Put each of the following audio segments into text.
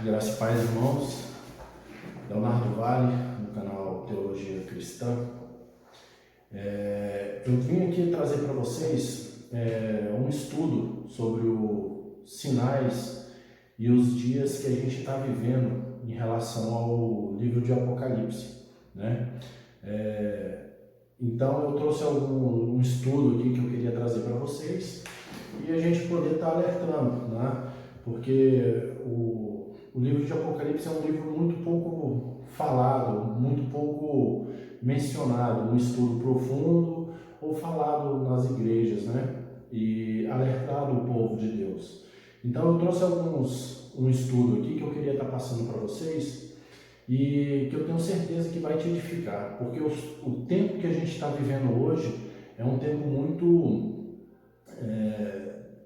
Graça e paz, irmãos. Leonardo Vale, no canal Teologia Cristã. Eu vim aqui trazer para vocês um estudo sobre os sinais e os dias que a gente está vivendo em relação ao livro de Apocalipse, né? Então eu trouxe um estudo aqui que eu queria trazer para vocês e a gente poder estar alertando, né? Porque o livro de Apocalipse é um livro muito pouco falado, muito pouco mencionado, um estudo profundo ou falado nas igrejas, né? E alertado o povo de Deus. Então eu trouxe um estudo aqui que eu queria estar passando para vocês e que eu tenho certeza que vai te edificar, porque o tempo que a gente está vivendo hoje é um tempo muito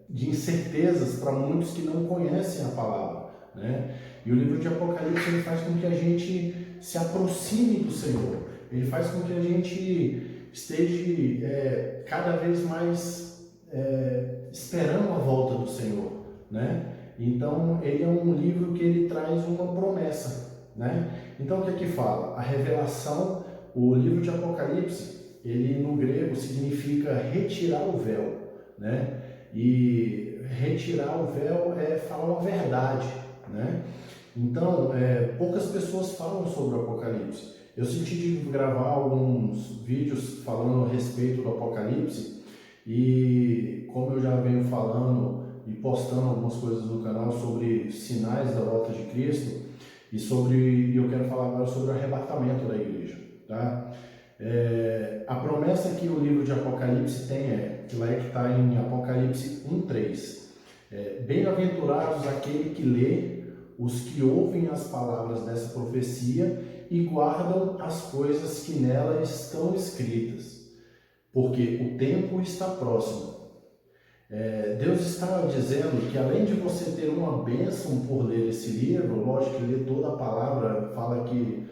de incertezas para muitos que não conhecem a palavra, né? E o livro de Apocalipse ele faz com que a gente se aproxime do Senhor, ele faz com que a gente esteja cada vez mais esperando a volta do Senhor, né? Então ele é um livro que ele traz uma promessa, né? Então o que é que fala? A revelação, o livro de Apocalipse, ele no grego significa retirar o véu, né? E retirar o véu é falar uma verdade, né? Então, poucas pessoas falam sobre o Apocalipse. Eu senti de gravar alguns vídeos falando a respeito do Apocalipse e como eu já venho falando e postando algumas coisas no canal sobre sinais da volta de Cristo e eu quero falar agora sobre o arrebatamento da igreja, tá? A promessa que o livro de Apocalipse tem que lá que está em Apocalipse 1:3. Bem-aventurados aquele que lê, os que ouvem as palavras dessa profecia e guardam as coisas que nela estão escritas, porque o tempo está próximo. Deus está dizendo que além de você ter uma bênção por ler esse livro, lógico que ler toda a palavra, fala que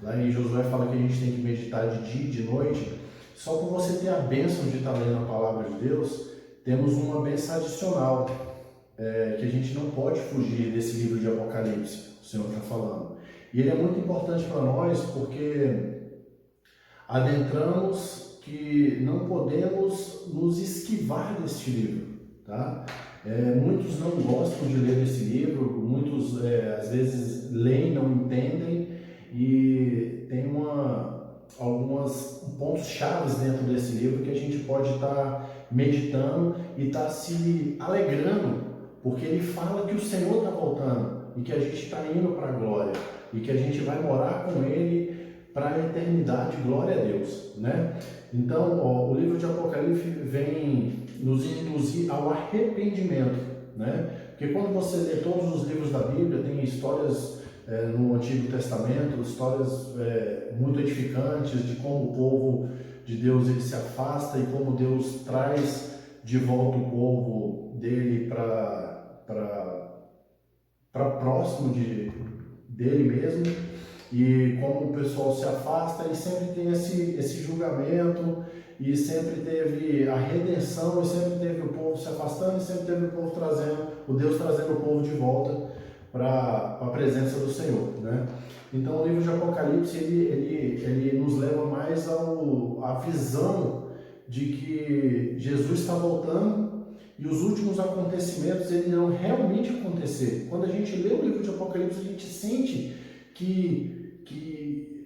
lá em Josué fala que a gente tem que meditar de dia e de noite, só por você ter a bênção de estar lendo a palavra de Deus, temos uma bênção adicional, que a gente não pode fugir desse livro de Apocalipse, o Senhor está falando. E ele é muito importante para nós porque adentramos que não podemos nos esquivar deste livro, tá? Muitos não gostam de ler esse livro, muitos às vezes leem, não entendem e tem alguns pontos chaves dentro desse livro que a gente pode estar meditando e estar se alegrando, porque ele fala que o Senhor está voltando e que a gente está indo para a glória e que a gente vai morar com ele para a eternidade. Glória a Deus, né? Então, o livro de Apocalipse vem nos induzir ao arrependimento, né? Porque quando você lê todos os livros da Bíblia, tem histórias no Antigo Testamento, histórias muito edificantes de como o povo de Deus ele se afasta e como Deus traz de volta o povo dele para próximo dele mesmo, e como o pessoal se afasta e sempre tem esse julgamento, e sempre teve a redenção, e sempre teve o povo se afastando, e sempre teve o Deus trazendo o povo de volta para a presença do Senhor, né? Então o livro de Apocalipse ele nos leva mais à visão de que Jesus está voltando e os últimos acontecimentos eles irão realmente acontecer. Quando a gente lê o livro de Apocalipse, a gente sente que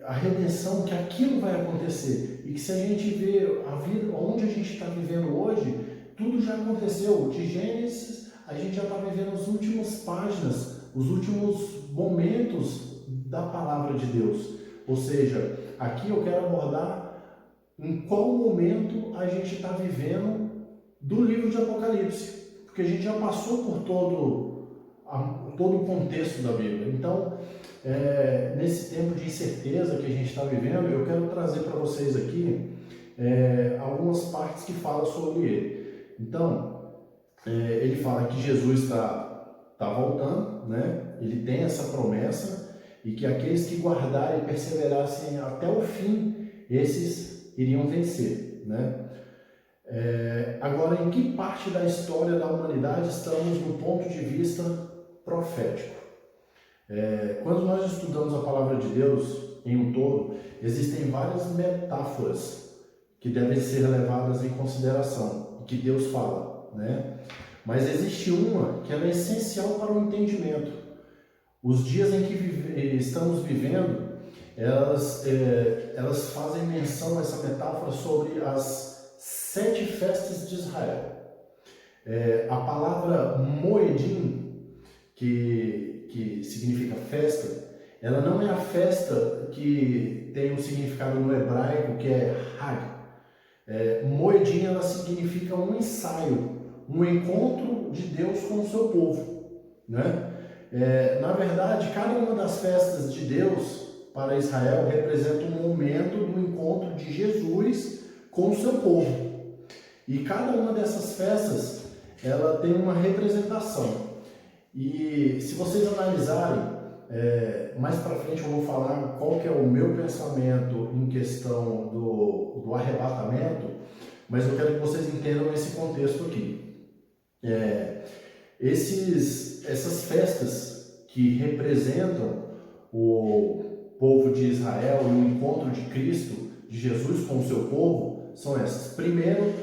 a redenção, que aquilo vai acontecer, e que se a gente vê a vida, onde a gente está vivendo hoje, tudo já aconteceu. De Gênesis, a gente já está vivendo as últimas páginas, os últimos momentos da palavra de Deus. Ou seja, aqui eu quero abordar em qual momento a gente está vivendo do livro de Apocalipse, porque a gente já passou por todo o contexto da Bíblia. Então, nesse tempo de incerteza que a gente está vivendo, eu quero trazer para vocês aqui algumas partes que falam sobre ele. Então, ele fala que Jesus está voltando, né? Ele tem essa promessa e que aqueles que guardarem e perseverassem até o fim, esses iriam vencer, né? Agora, em que parte da história da humanidade estamos no ponto de vista profético? Quando nós estudamos a palavra de Deus em um todo, existem várias metáforas que devem ser levadas em consideração, que Deus fala, né? Mas existe uma que ela é essencial para o entendimento. Os dias em que estamos vivendo, elas fazem menção a essa metáfora sobre as 7 festas de Israel. A palavra Moedim, que significa festa, ela não é a festa que tem um significado no hebraico, que é Hag. Moedim, ela significa um ensaio, um encontro de Deus com o seu povo, né? Na verdade, cada uma das festas de Deus para Israel representa um momento do encontro de Jesus com o seu povo. E cada uma dessas festas, ela tem uma representação. E se vocês analisarem, mais para frente eu vou falar qual que é o meu pensamento em questão do arrebatamento, mas eu quero que vocês entendam esse contexto aqui. Essas festas que representam o povo de Israel e o encontro de Cristo, de Jesus com o seu povo, são essas. Primeiro,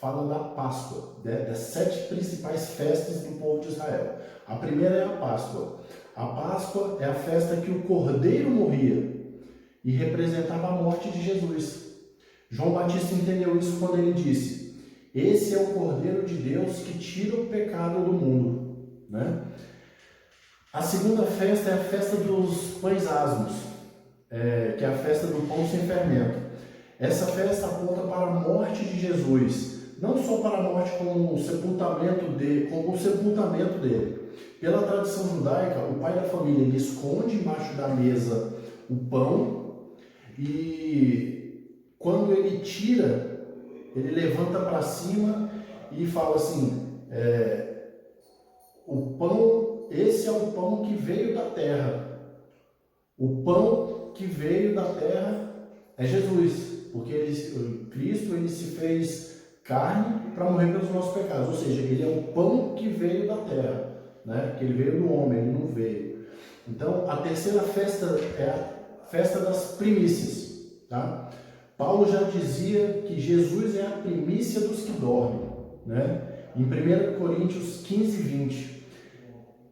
fala da Páscoa, das 7 principais festas do povo de Israel. A primeira é a Páscoa. A Páscoa é a festa que o cordeiro morria e representava a morte de Jesus. João Batista entendeu isso quando ele disse: esse é o Cordeiro de Deus que tira o pecado do mundo, né? A segunda festa é a festa dos pães asmos, que é a festa do pão sem fermento. Essa festa aponta para a morte de Jesus, não só para a morte como o sepultamento dele. Pela tradição judaica, o pai da família ele esconde embaixo da mesa o pão e quando ele tira, ele levanta para cima e fala assim: o pão, esse é o pão que veio da terra. O pão que veio da terra é Jesus, porque Cristo ele se fez carne para morrer pelos nossos pecados, ou seja, ele é o pão que veio da terra, né? Que ele veio do homem, ele não veio. Então, a terceira festa é a festa das primícias, tá? Paulo já dizia que Jesus é a primícia dos que dormem, né? Em 1 Coríntios 15, 20.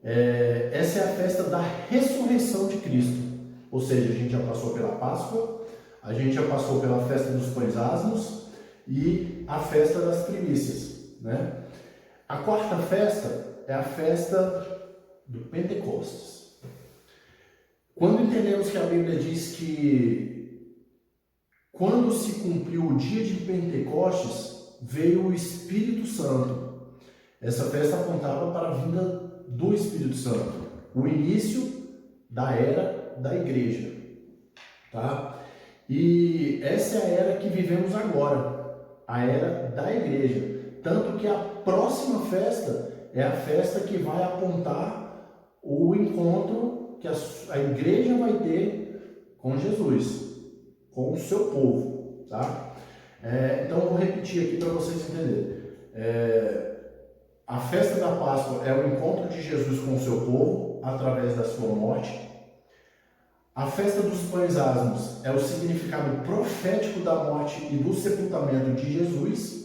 Essa é a festa da ressurreição de Cristo. Ou seja, a gente já passou pela Páscoa, a gente já passou pela festa dos pães asmos e a festa das primícias, né? A quarta festa é a festa do Pentecostes. Quando entendemos que a Bíblia diz que quando se cumpriu o dia de Pentecostes, veio o Espírito Santo. Essa festa apontava para a vinda do Espírito Santo, o início da era da igreja, tá? E essa é a era que vivemos agora, a era da igreja. Tanto que a próxima festa é a festa que vai apontar o encontro que a igreja vai ter com Jesus, com o seu povo, tá? Então eu vou repetir aqui para vocês entenderem. A festa da Páscoa é o encontro de Jesus com o seu povo através da sua morte. A festa dos pães asmos é o significado profético da morte e do sepultamento de Jesus.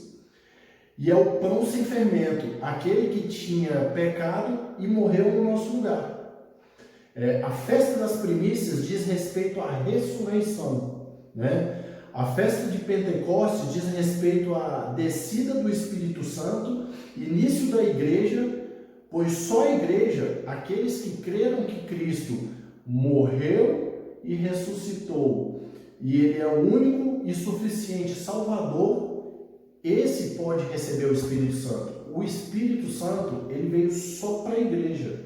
E é o pão sem fermento, aquele que tinha pecado e morreu no nosso lugar. A festa das primícias diz respeito à ressurreição, né? A festa de Pentecostes diz respeito à descida do Espírito Santo, início da igreja, pois só a igreja, aqueles que creram que Cristo morreu e ressuscitou, e Ele é o único e suficiente Salvador, esse pode receber o Espírito Santo. O Espírito Santo, ele veio só para a igreja.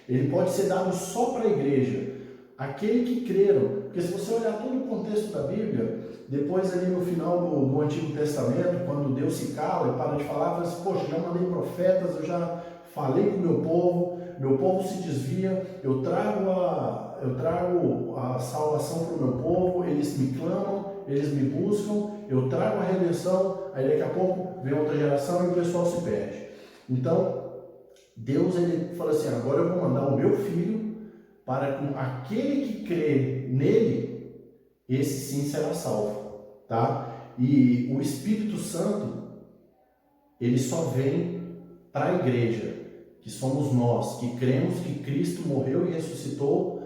Ele pode ser dado só para a igreja. Aquele que creram. Porque se você olhar todo o contexto da Bíblia, depois ali no final do Antigo Testamento, quando Deus se cala e para de falar, fala assim: poxa, já mandei profetas, eu já falei com o meu povo se desvia, eu trago a salvação para o meu povo, eles me clamam, eles me buscam, eu trago a redenção, aí daqui a pouco vem outra geração e o pessoal se perde. Então, Deus ele fala assim, agora eu vou mandar o meu filho para com aquele que crê nele, esse sim será salvo, tá? E o Espírito Santo, ele só vem para a igreja, que somos nós, que cremos que Cristo morreu e ressuscitou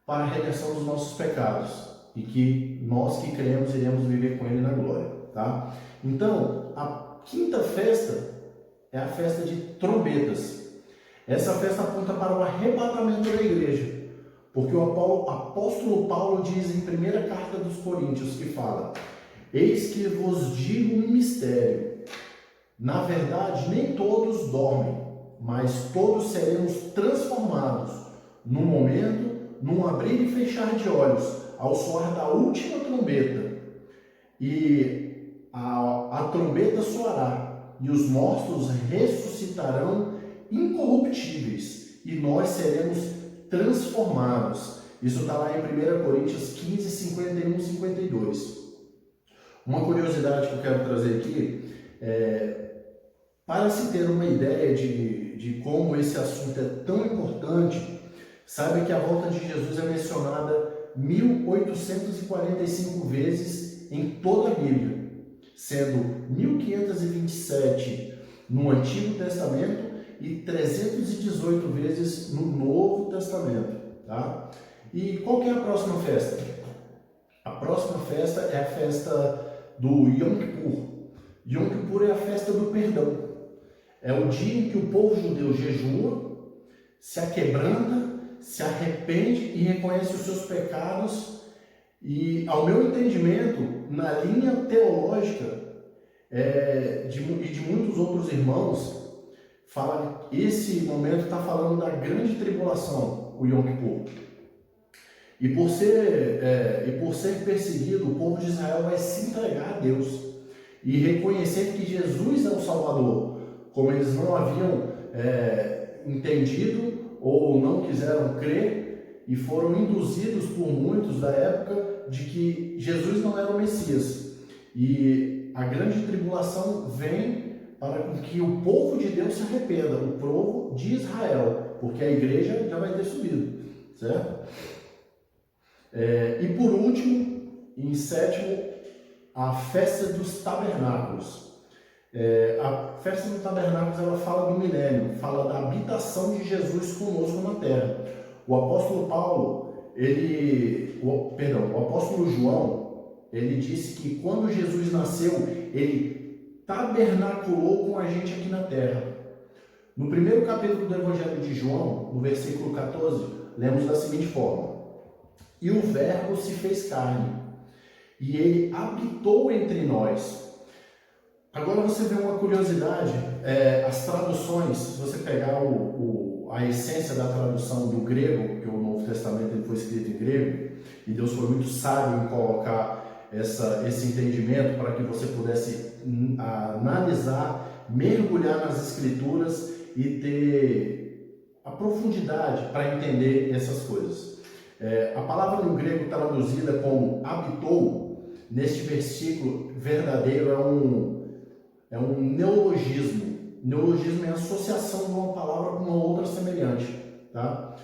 para a redenção dos nossos pecados e que nós que cremos iremos viver com Ele na glória, tá? Então, a quinta festa é a festa de trombetas. Essa festa aponta para o arrebatamento da igreja, porque o apóstolo Paulo diz em primeira carta dos Coríntios que fala: eis que vos digo um mistério, na verdade nem todos dormem, mas todos seremos transformados num momento, num abrir e fechar de olhos, ao soar da última trombeta, e a trombeta soará, e os mortos ressuscitarão incorruptíveis, e nós seremos transformados. Isso está lá em 1 Coríntios 15, 51 e 52. Uma curiosidade que eu quero trazer aqui para se ter uma ideia de como esse assunto é tão importante, saiba que a volta de Jesus é mencionada 1845 vezes em toda a Bíblia, sendo 1527 no Antigo Testamento e 318 vezes no Novo Testamento, tá? E qual que é a próxima festa? A próxima festa é a festa do Yom Kippur. Yom Kippur é a festa do perdão. É o dia em que o povo judeu jejua, se aquebranta, se arrepende e reconhece os seus pecados. E, ao meu entendimento, na linha teológica e de muitos outros irmãos, fala que esse momento está falando da grande tribulação, o Yom Kippur. E por ser perseguido, o povo de Israel vai se entregar a Deus e reconhecer que Jesus é o Salvador, como eles não haviam entendido ou não quiseram crer, e foram induzidos por muitos da época de que Jesus não era o Messias. E a grande tribulação vem para que o povo de Deus se arrependa, o povo de Israel, porque a igreja já vai ter subido, certo? E por último, em sétimo, a festa dos tabernáculos. A festa dos tabernáculos ela fala do milênio, fala da habitação de Jesus conosco na terra. O apóstolo o apóstolo João, ele disse que quando Jesus nasceu, ele tabernaculou com a gente aqui na terra. No primeiro capítulo do Evangelho de João, no versículo 14, lemos da seguinte forma: e o Verbo se fez carne, e ele habitou entre nós. Agora você vê uma curiosidade, as traduções, se você pegar a essência da tradução do grego, porque o Novo Testamento ele foi escrito em grego, e Deus foi muito sábio em colocar esse entendimento para que você pudesse analisar, mergulhar nas Escrituras e ter a profundidade para entender essas coisas. A palavra no grego traduzida como habitou, neste versículo verdadeiro, é um neologismo. Neologismo é a associação de uma palavra com uma outra semelhante, tá?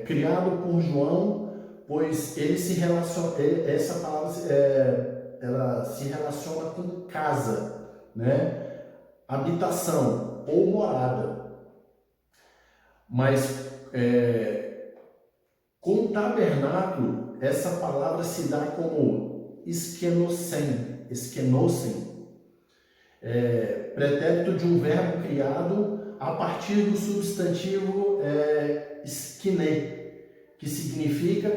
Criado por João, pois ele se relaciona, essa palavra ela se relaciona com casa, né? Habitação ou morada. Mas com tabernáculo, essa palavra se dá como skenosen, pretérito de um verbo criado a partir do substantivo skine, que significa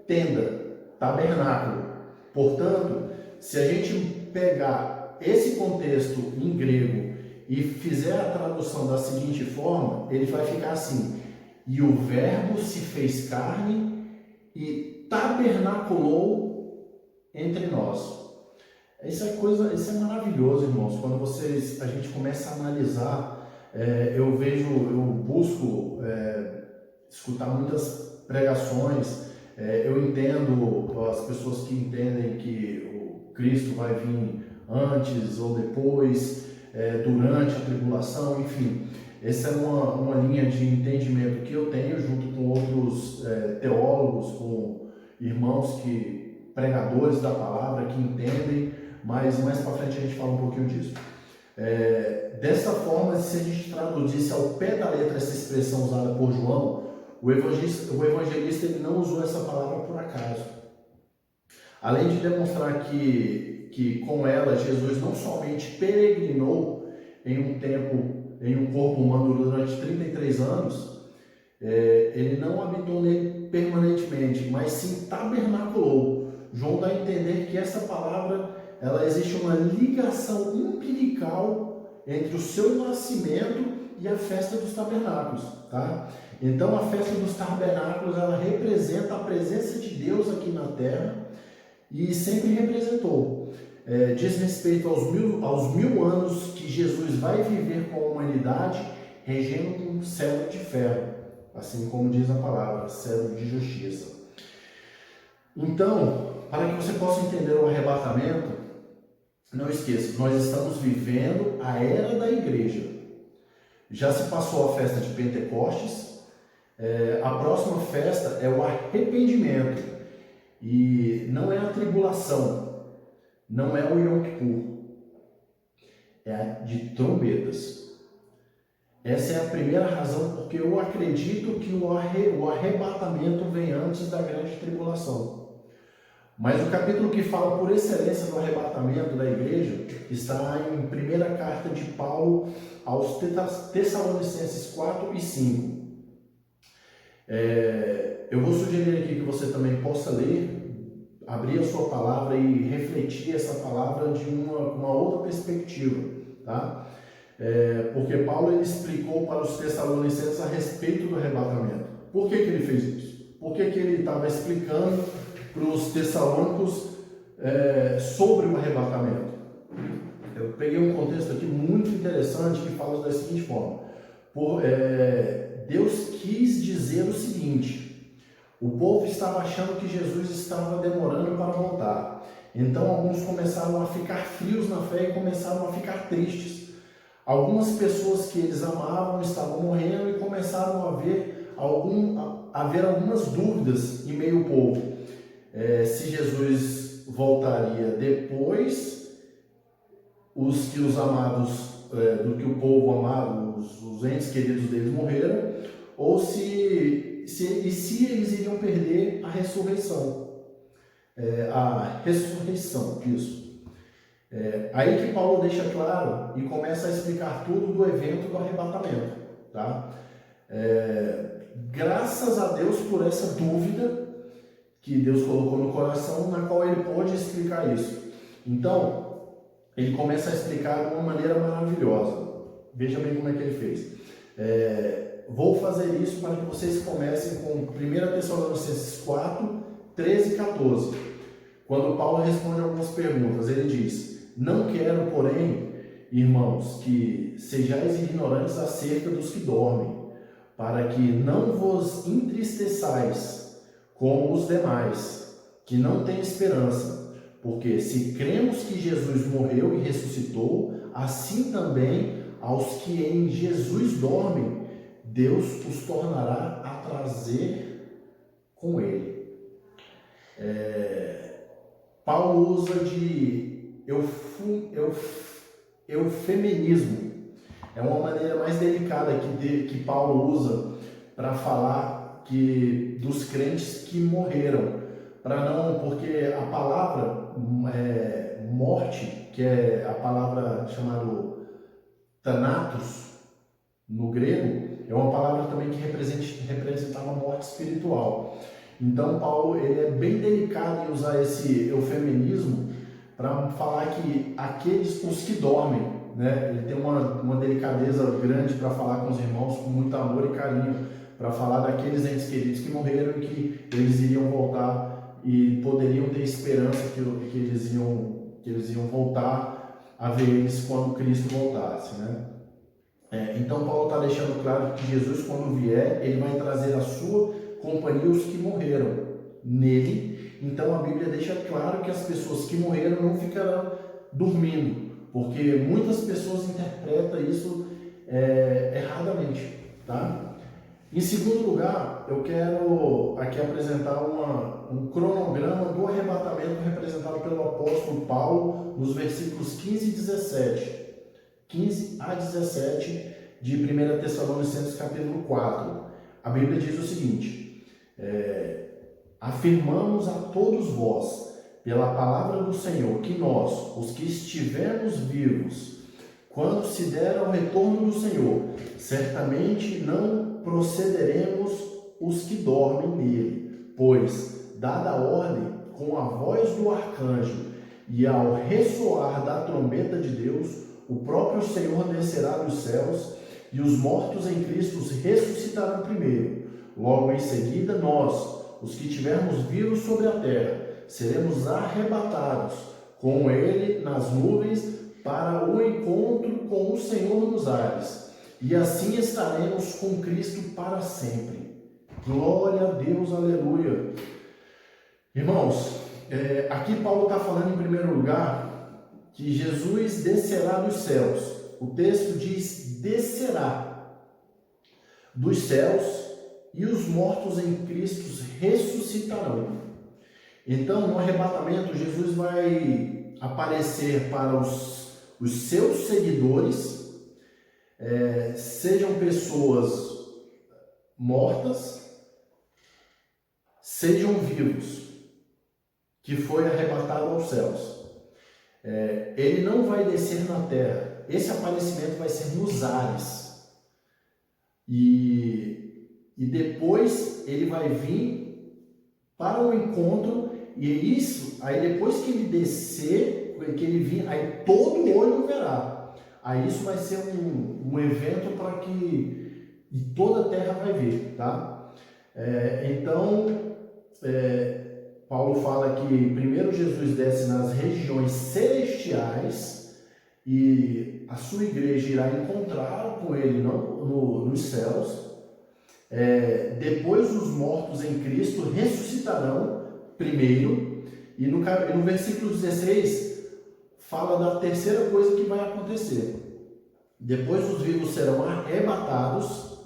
tenda, tabernáculo. Portanto, se a gente pegar esse contexto em grego e fizer a tradução da seguinte forma, ele vai ficar assim: e o Verbo se fez carne e tabernaculou entre nós. Isso é maravilhoso, irmãos. Quando a gente começa a analisar, eu busco escutar muitas pregações, eu entendo as pessoas que entendem que o Cristo vai vir antes ou depois, durante a tribulação, enfim. Essa é uma linha de entendimento que eu tenho junto com outros teólogos, com irmãos pregadores da palavra que entendem, mas mais para frente a gente fala um pouquinho disso. Dessa forma, se a gente traduzisse ao pé da letra essa expressão usada por João, o evangelista ele não usou essa palavra por acaso. Além de demonstrar que com ela Jesus não somente peregrinou em um corpo humano durante 33 anos, ele não habitou nele permanentemente, mas sim tabernaculou. João dá a entender que essa palavra, ela existe uma ligação umbilical entre o seu nascimento e a festa dos tabernáculos, tá? Então a festa dos tabernáculos, ela representa a presença de Deus aqui na terra e sempre representou. Diz respeito aos mil anos que Jesus vai viver com a humanidade, regendo com um cetro de ferro, assim como diz a palavra, cetro de justiça. Então, para que você possa entender o arrebatamento, não esqueça, nós estamos vivendo a era da igreja. Já se passou a festa de Pentecostes, a próxima festa é o arrependimento, e não é a tribulação, não é o Yom Kippur, é a de trombetas. Essa é a primeira razão porque eu acredito que o arrebatamento vem antes da grande tribulação. Mas o capítulo que fala por excelência do arrebatamento da igreja está em primeira carta de Paulo aos Tessalonicenses 4 e 5. Eu vou sugerir aqui que você também possa ler, abrir a sua palavra e refletir essa palavra de uma outra perspectiva, tá? Porque Paulo ele explicou para os Tessalonicenses a respeito do arrebatamento. Por que ele fez isso? Por que ele estava explicando para os tessalônicos sobre o arrebatamento? Eu peguei um contexto aqui muito interessante que fala da seguinte forma. Deus quis dizer o seguinte: o povo estava achando que Jesus estava demorando para voltar. Então alguns começaram a ficar frios na fé e começaram a ficar tristes. Algumas pessoas que eles amavam estavam morrendo e começaram a haver algumas dúvidas em meio ao povo. Se Jesus voltaria depois os amados, do que o povo amado, os entes queridos deles morreram, ou se eles iriam perder a ressurreição. Isso. Aí que Paulo deixa claro e começa a explicar tudo do evento do arrebatamento, tá? Graças a Deus por essa dúvida que Deus colocou no coração, na qual ele pode explicar isso. Então, ele começa a explicar de uma maneira maravilhosa. Veja bem como é que ele fez. Vou fazer isso para que vocês comecem com 1 Tessalonicenses 4, 13 e 14. Quando Paulo responde algumas perguntas, ele diz: não quero, porém, irmãos, que sejais ignorantes acerca dos que dormem, para que não vos entristeçais como os demais, que não têm esperança. Porque se cremos que Jesus morreu e ressuscitou, assim também aos que em Jesus dormem, Deus os tornará a trazer com ele. Paulo usa de eufemismo. É uma maneira mais delicada que Paulo usa para falar dos crentes que morreram. Porque a palavra morte, que é a palavra chamada thanatos no grego, é uma palavra também que representava a morte espiritual. Então Paulo ele é bem delicado em usar esse eufemismo para falar que os que dormem, né? Ele tem uma delicadeza grande para falar com os irmãos com muito amor e carinho, para falar daqueles entes queridos que morreram e que eles iriam voltar e poderiam ter esperança que eles iam voltar a ver eles quando Cristo voltasse, né? Então Paulo está deixando claro que Jesus, quando vier, ele vai trazer a sua companhia os que morreram nele. Então a Bíblia deixa claro que as pessoas que morreram não ficarão dormindo, porque muitas pessoas interpretam isso erradamente, tá? Em segundo lugar, eu quero aqui apresentar um cronograma do arrebatamento representado pelo apóstolo Paulo nos versículos 15 e 17. 15 a 17 de 1 Tessalonicenses capítulo 4. A Bíblia diz o seguinte: afirmamos a todos vós, pela palavra do Senhor, que nós, os que estivermos vivos, quando se der ao retorno do Senhor, certamente não procederemos os que dormem nele, pois, dada a ordem, com a voz do arcanjo e ao ressoar da trombeta de Deus, o próprio Senhor descerá dos céus e os mortos em Cristo ressuscitarão primeiro. Logo em seguida, nós, os que estivermos vivos sobre a terra, seremos arrebatados com ele nas nuvens para o encontro com o Senhor nos ares. E assim estaremos com Cristo para sempre. Glória a Deus, aleluia. Irmãos, aqui Paulo está falando em primeiro lugar que Jesus descerá dos céus. O texto diz descerá dos céus e os mortos em Cristo ressuscitarão. Então, no arrebatamento, Jesus vai aparecer para os seus seguidores, sejam pessoas mortas, sejam vivos, que foi arrebatado aos céus. Ele não vai descer na terra. Esse aparecimento vai ser nos ares. E depois ele vai vir para o encontro, e isso, aí depois que ele descer, que ele vir, aí todo olho verá. Aí isso vai ser um evento para que toda a terra vai ver, tá? Paulo fala que primeiro Jesus desce nas regiões celestiais e a sua igreja irá encontrar com ele nos céus. Depois os mortos em Cristo ressuscitarão primeiro, e no versículo 16 fala da terceira coisa que vai acontecer. Depois os vivos serão arrebatados.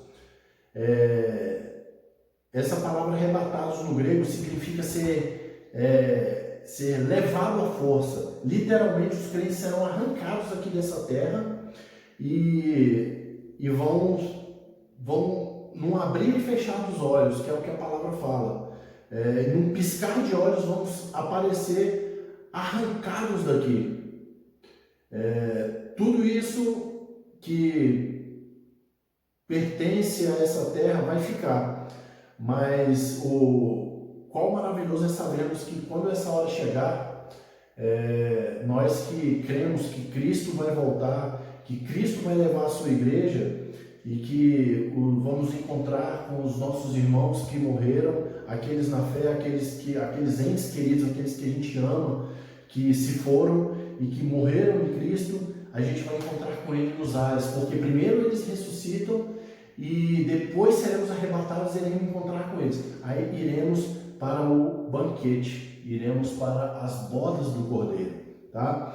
Essa palavra arrebatados no grego significa ser levado à força. Literalmente os crentes serão arrancados aqui dessa terra e vão num abrir e fechar dos olhos, que é o que a palavra fala. Num piscar de olhos vamos aparecer arrancados daqui. Tudo isso que pertence a essa terra vai ficar, mas qual maravilhoso é sabermos que quando essa hora chegar, nós que cremos que Cristo vai voltar, que Cristo vai levar a sua igreja e que vamos encontrar com os nossos irmãos que morreram, aqueles na fé, aqueles entes queridos, aqueles que a gente ama, que se foram e que morreram em Cristo, a gente vai encontrar com Ele nos ares, porque primeiro eles ressuscitam e depois seremos arrebatados e iremos encontrar com eles. Aí iremos para o banquete, iremos para as bodas do Cordeiro, tá?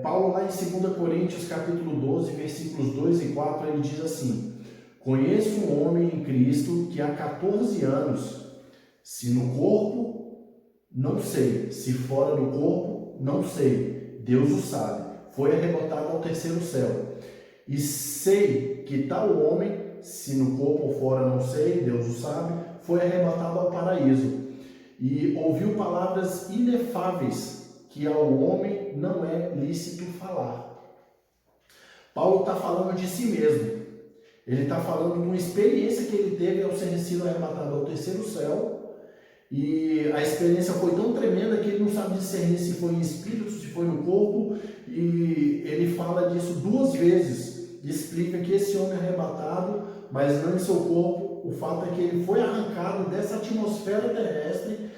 Paulo lá em 2 Coríntios capítulo 12, versículos 2 e 4, ele diz assim: conheço um homem em Cristo que há 14 anos, se no corpo, não sei, se fora do corpo, não sei, Deus o sabe, foi arrebatado ao terceiro céu. E sei que tal homem, se no corpo ou fora, não sei, Deus o sabe, foi arrebatado ao paraíso. E ouviu palavras inefáveis que ao homem não é lícito falar. Paulo está falando de si mesmo. Ele está falando de uma experiência que ele teve ao ser sido arrebatado ao terceiro céu. E a experiência foi tão tremenda que ele não sabe discernir se foi em espírito, se foi no corpo. E ele fala disso 2 vezes. Explica que esse homem é arrebatado, mas não em seu corpo. O fato é que ele foi arrancado dessa atmosfera terrestre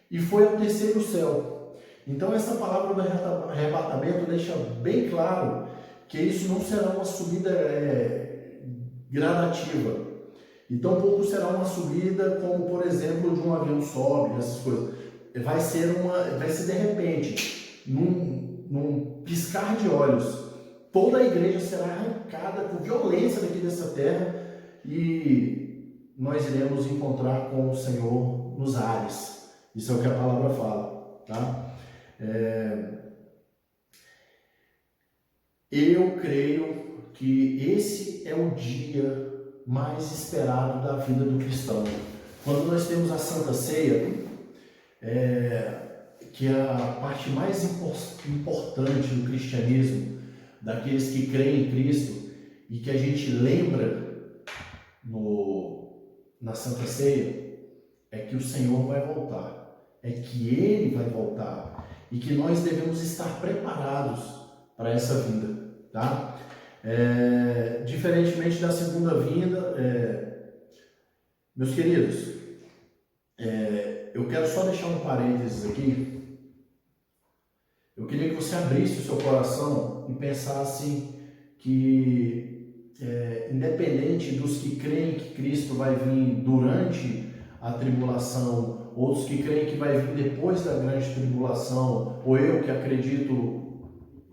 e foi ao terceiro céu. Então essa palavra do arrebatamento deixa bem claro que isso não será uma subida gradativa. E tampouco será uma subida como, por exemplo, de um avião sobe, essas coisas. Vai ser de repente, num piscar de olhos. toda a igreja será arrancada por violência daqui dessa terra e nós iremos encontrar com o Senhor nos ares. Isso é o que a palavra fala, tá? Eu creio que esse é o dia mais esperado da vida do cristão. Quando nós temos a Santa Ceia, que é a parte mais importante do cristianismo, daqueles que creem em Cristo, e que a gente lembra na Santa Ceia, é que o Senhor vai voltar, é que Ele vai voltar, e que nós devemos estar preparados para essa vinda, tá? Diferentemente da segunda vinda, meus queridos, eu quero só deixar um parênteses aqui. Eu queria que você abrisse o seu coração e pensasse que, independente dos que creem que Cristo vai vir durante a tribulação, outros que creem que vai vir depois da grande tribulação, ou eu que acredito,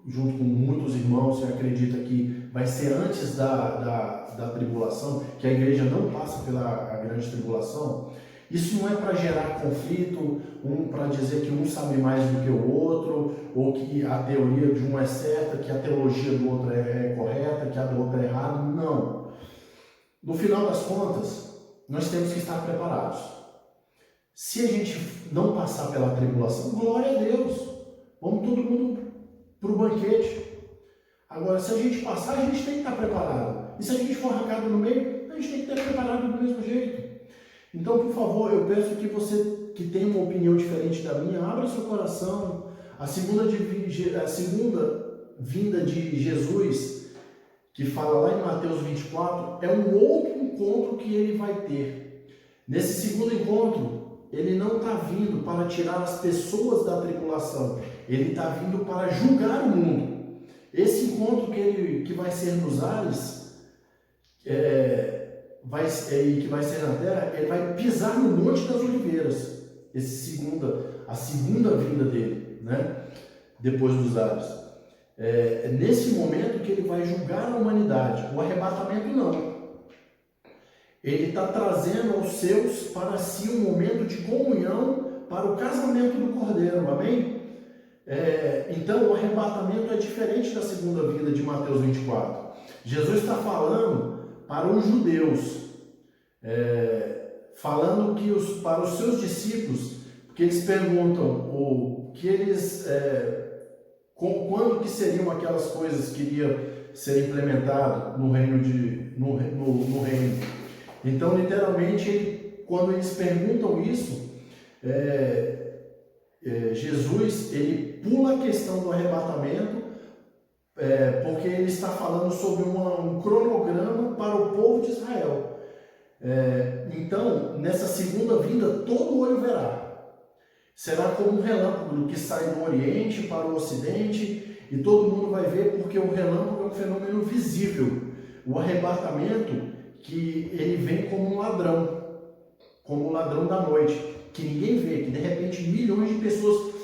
junto com muitos irmãos, que acredita que vai ser antes da tribulação, que a igreja não passa pela grande tribulação. Isso não é para gerar conflito, para dizer que um sabe mais do que o outro, ou que a teoria de um é certa, que a teologia do outro é correta, que a do outro é errada. Não. No final das contas, nós temos que estar preparados. Se a gente não passar pela tribulação, glória a Deus. Vamos todo mundo para o banquete. Agora, se a gente passar, a gente tem que estar preparado. E se a gente for arrancado no meio, a gente tem que estar preparado do mesmo jeito. Então, por favor, eu peço que você que tem uma opinião diferente da minha, abra seu coração. A segunda vinda de Jesus, que fala lá em Mateus 24, é um outro encontro que ele vai ter. Nesse segundo encontro, ele não está vindo para tirar as pessoas da tribulação, ele está vindo para julgar o mundo. Esse encontro que vai ser nos ares, que vai ser na terra, ele vai pisar no Monte das Oliveiras, a segunda vinda dele, né? Depois dos ares. É nesse momento que ele vai julgar a humanidade. O arrebatamento não. Ele está trazendo aos seus para si um momento de comunhão para o casamento do Cordeiro, amém? Então o arrebatamento é diferente da segunda vinda de Mateus 24. Jesus está falando para os judeus, falando que para os seus discípulos, porque eles perguntam quando que seriam aquelas coisas que iriam ser implementadas no reino. Então, literalmente, quando eles perguntam isso, Jesus ele pula a questão do arrebatamento, porque ele está falando sobre um cronograma para o povo de Israel. Então, nessa segunda vinda, todo olho verá. Será como um relâmpago que sai do Oriente para o Ocidente, e todo mundo vai ver, porque o relâmpago é um fenômeno visível. O arrebatamento, que ele vem como um ladrão da noite, que ninguém vê, que de repente milhões de pessoas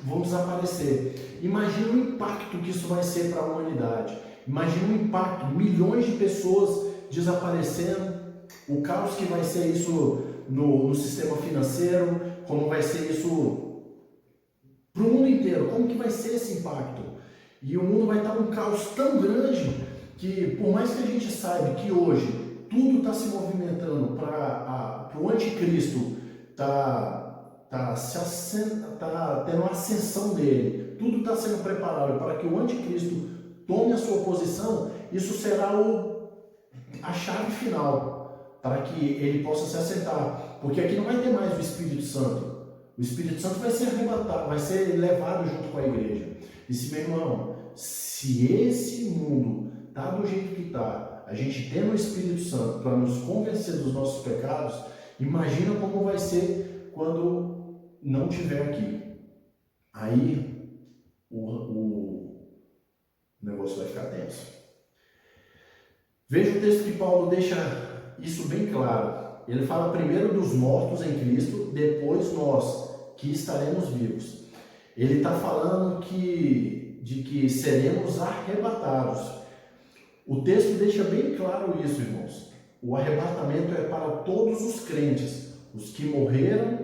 vão desaparecer. Imagina o impacto que isso vai ser para a humanidade. Imagina o impacto, milhões de pessoas desaparecendo, o caos que vai ser isso no sistema financeiro, como vai ser isso para o mundo inteiro, como que vai ser esse impacto. E o mundo vai estar um caos tão grande que, por mais que a gente saiba que hoje tudo está se movimentando para o anticristo, está tendo uma ascensão dele, tudo está sendo preparado para que o anticristo tome a sua posição, isso será a chave final para que ele possa se assentar, porque aqui não vai ter mais o Espírito Santo. O Espírito Santo vai ser arrebatado, vai ser levado junto com a igreja. E se, meu irmão, se esse mundo está do jeito que está, a gente tendo o Espírito Santo para nos convencer dos nossos pecados, imagina como vai ser quando não estiver aqui. Aí o negócio vai ficar tenso. Veja o texto que Paulo deixa isso bem claro. Ele fala primeiro dos mortos em Cristo, depois nós, que estaremos vivos. Ele está falando de que seremos arrebatados. O texto deixa bem claro isso, irmãos. O arrebatamento é para todos os crentes, os que morreram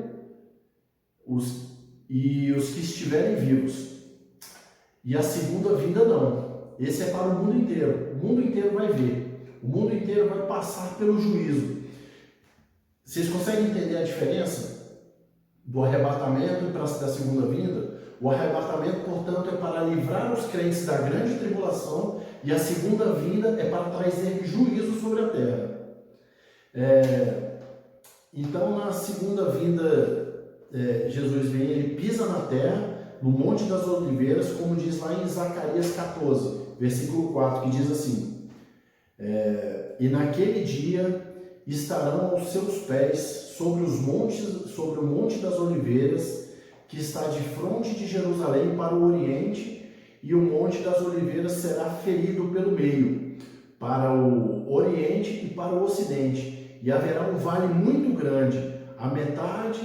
e os que estiverem vivos. E a segunda vinda não. Esse é para o mundo inteiro. O mundo inteiro vai ver. O mundo inteiro vai passar pelo juízo. Vocês conseguem entender a diferença do arrebatamento e da segunda vinda? O arrebatamento, portanto, é para livrar os crentes da grande tribulação, e a segunda vinda é para trazer juízo sobre a terra. Então, na segunda vinda, Jesus vem, ele pisa na terra, no Monte das Oliveiras, como diz lá em Zacarias 14, versículo 4, que diz assim: e naquele dia estarão aos seus pés sobre o Monte das Oliveiras, que está de fronte de Jerusalém para o oriente, e o Monte das Oliveiras será ferido pelo meio, para o oriente e para o ocidente, e haverá um vale muito grande, a metade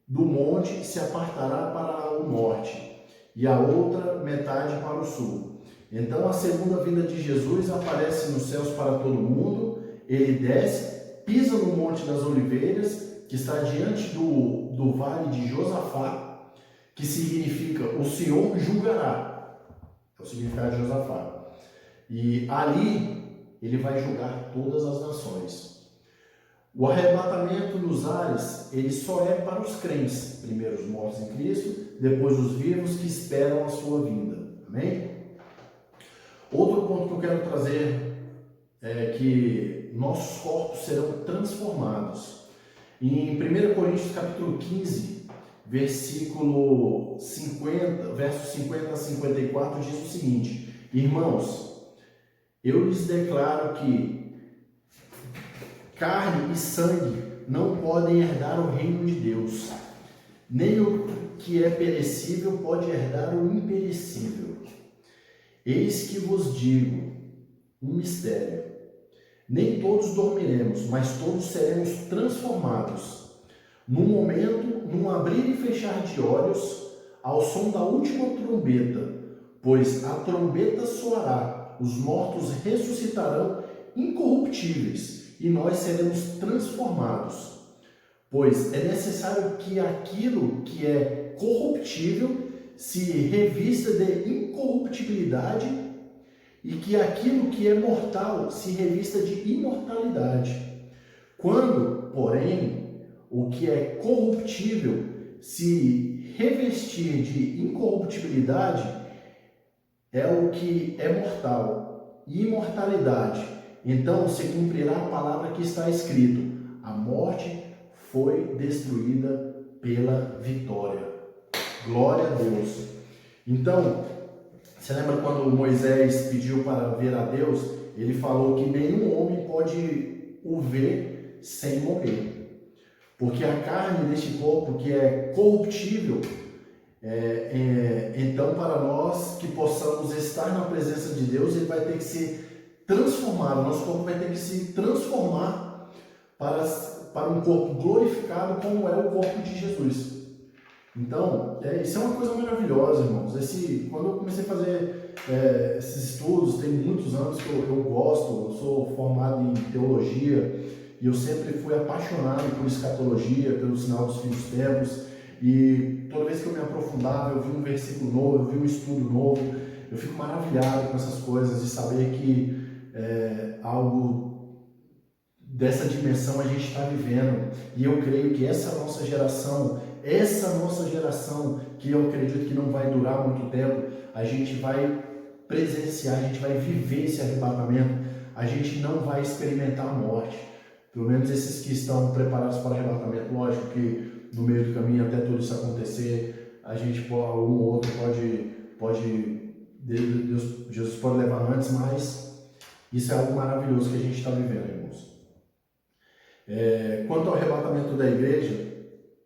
do monte se apartará para o norte, e a outra metade para o sul. Então a segunda vinda de Jesus aparece nos céus para todo mundo, ele desce, pisa no Monte das Oliveiras, que está diante do vale de Josafá, que significa o Senhor julgará, é o significado de Josafá. E ali ele vai julgar todas as nações. O arrebatamento nos ares, ele só é para os crentes, primeiro os mortos em Cristo, depois os vivos que esperam a sua vinda. Amém? Outro ponto que eu quero trazer é que nossos corpos serão transformados. Em 1 Coríntios capítulo 15, versos 50 a 54, diz o seguinte: irmãos, eu lhes declaro que carne e sangue não podem herdar o reino de Deus, nem o que é perecível pode herdar o imperecível. Eis que vos digo um mistério: nem todos dormiremos, mas todos seremos transformados. Num momento, num abrir e fechar de olhos, ao som da última trombeta, pois a trombeta soará, os mortos ressuscitarão incorruptíveis, e nós seremos transformados. Pois é necessário que aquilo que é corruptível se revista de incorruptibilidade, e que aquilo que é mortal se revista de imortalidade. Quando, porém, o que é corruptível se revestir de incorruptibilidade, é o que é mortal, imortalidade. Então se cumprirá a palavra que está escrito: a morte foi destruída pela vitória. Glória a Deus. Então, você lembra quando Moisés pediu para ver a Deus? Ele falou que nenhum homem pode o ver sem morrer. Porque a carne deste corpo, que é corruptível, então para nós que possamos estar na presença de Deus, ele vai ter que ser transformado. Nosso corpo vai ter que se transformar para um corpo glorificado, como é o corpo de Jesus. Então, isso é uma coisa maravilhosa, irmãos. Quando eu comecei a fazer esses estudos, tem muitos anos que eu gosto, eu sou formado em teologia, e eu sempre fui apaixonado por escatologia, pelo sinal dos fins dos tempos, e toda vez que eu me aprofundava, eu vi um versículo novo, eu vi um estudo novo, eu fico maravilhado com essas coisas, de saber que algo dessa dimensão a gente está vivendo, e eu creio que essa nossa geração, que eu acredito que não vai durar muito tempo, a gente vai presenciar, a gente vai viver esse arrebatamento, a gente não vai experimentar a morte. Pelo menos esses que estão preparados para o arrebatamento. Lógico que no meio do caminho, até tudo isso acontecer, a gente, um ou outro Jesus pode levar antes, mas isso é algo maravilhoso que a gente está vivendo, irmãos. Quanto ao arrebatamento da igreja,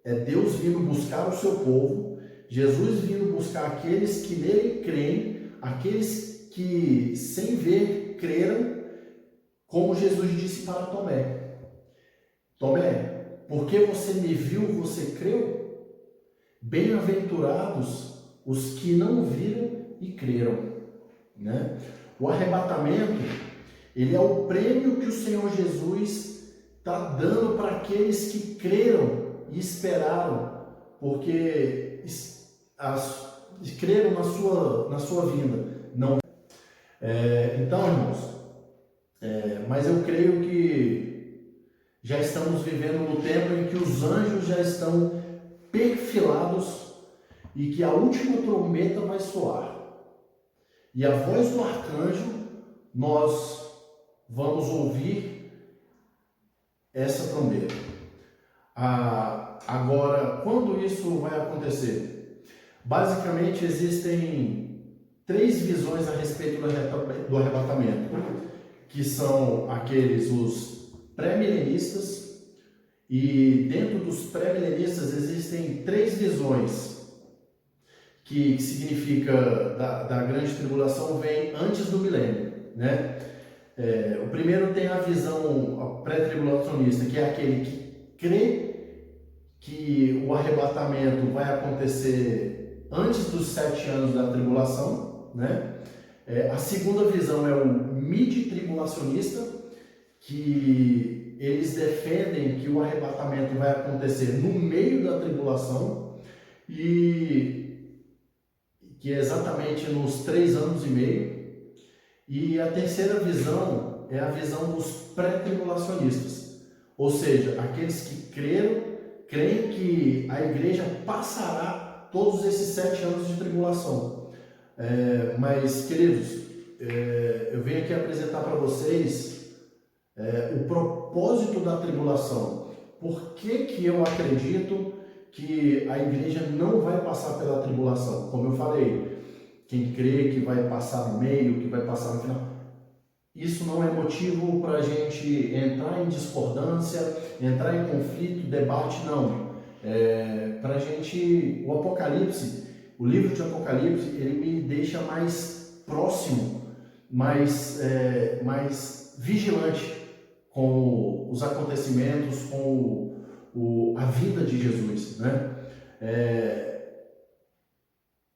é Deus vindo buscar o seu povo, Jesus vindo buscar aqueles que nele creem, aqueles que sem ver creram, como Jesus disse para Tomé: Tomé, porque você me viu, você creu? Bem-aventurados os que não viram e creram, né? O arrebatamento, ele é o prêmio que o Senhor Jesus está dando para aqueles que creram e esperaram, porque creram na sua vinda. Não. Então, irmãos, mas eu creio que já estamos vivendo no tempo em que os anjos já estão perfilados e que a última trombeta vai soar. E a voz do arcanjo, nós vamos ouvir essa trombeta. Agora, quando isso vai acontecer? Basicamente, existem 3 visões a respeito do arrebatamento, que são os pré-milenistas, e dentro dos pré-milenistas existem 3 visões, que significa da grande tribulação vem antes do milênio, né? O primeiro tem a visão pré-tribulacionista, que é aquele que crê que o arrebatamento vai acontecer antes dos 7 anos da tribulação, né? A segunda visão é o mid-tribulacionista, que eles defendem que o arrebatamento vai acontecer no meio da tribulação, e que é exatamente nos 3 anos e meio. E a terceira visão é a visão dos pré-tribulacionistas, ou seja, aqueles que creem que a igreja passará todos esses 7 anos de tribulação. Mas, queridos, eu venho aqui apresentar para vocês o propósito da tribulação. Por que eu acredito que a igreja não vai passar pela tribulação? Como eu falei, quem crê que vai passar no meio, que vai passar no final, isso não é motivo para a gente entrar em discordância, entrar em conflito, debate, não. Para a gente, o Apocalipse, o livro de Apocalipse, ele me deixa mais próximo, mais vigilante com os acontecimentos, com a vida de Jesus, né?